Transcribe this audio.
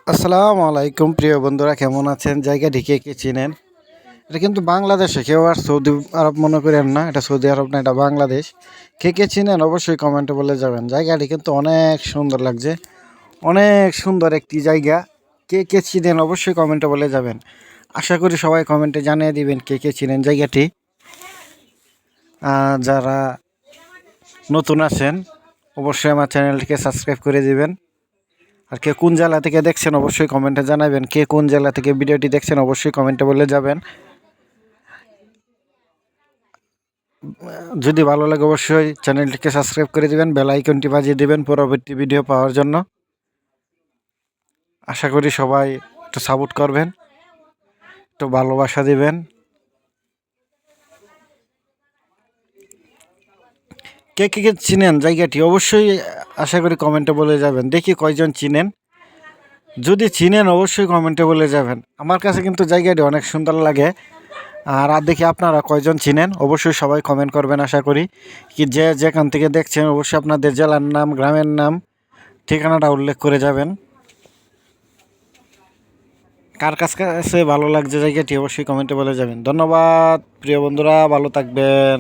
আসসালামু আলাইকুম প্রিয় বন্ধুরা, কেমন আছেন? জায়গাটি কে কে চিনেন? এটা কিন্তু বাংলাদেশে, কেউ আর সৌদি আরব মনে করেন না। এটা সৌদি আরব না, এটা বাংলাদেশ। কে কে চিনেন অবশ্যই কমেন্টে বলে যাবেন। জায়গাটি কিন্তু অনেক সুন্দর লাগছে, অনেক সুন্দর একটি জায়গা। কে কে চিনেন অবশ্যই কমেন্টে বলে যাবেন। আশা করি সবাই কমেন্টে জানিয়ে দিবেন কে কে চিনেন জায়গাটি। যারা নতুন আছেন অবশ্যই আমার চ্যানেলটিকে সাবস্ক্রাইব করে দিবেন। আর কে কোন জেলা থেকে দেখছেন অবশ্যই কমেন্টে জানাবেন। কে কোন জেলা থেকে ভিডিওটি দেখছেন অবশ্যই কমেন্টে বলে যাবেন। যদি ভালো লাগে অবশ্যই চ্যানেলটিকে সাবস্ক্রাইব করে দিবেন, বেল আইকনটি বাজিয়ে দিবেন পরবর্তী ভিডিও পাওয়ার জন্য। আশা করি সবাই একটু সাপোর্ট করবেন, একটু ভালোবাসা দিবেন। কে কে কে চিনেন জায়গাটি অবশ্যই আশা করি কমেন্টে বলে যাবেন। দেখি কয়জন চিনেন। যদি চিনেন অবশ্যই কমেন্টে বলে যাবেন। আমার কাছে কিন্তু জায়গাটি অনেক সুন্দর লাগে। আর দেখি আপনারা কয়জন চিনেন অবশ্যই সবাই কমেন্ট করবেন। আশা করি কি যে যেখান থেকে দেখছেন অবশ্যই আপনাদের জেলার নাম, গ্রামের নাম, ঠিকানাটা উল্লেখ করে যাবেন। কার কাছে ভালো লাগছে জায়গাটি অবশ্যই কমেন্টে বলে যাবেন। ধন্যবাদ প্রিয় বন্ধুরা, ভালো থাকবেন।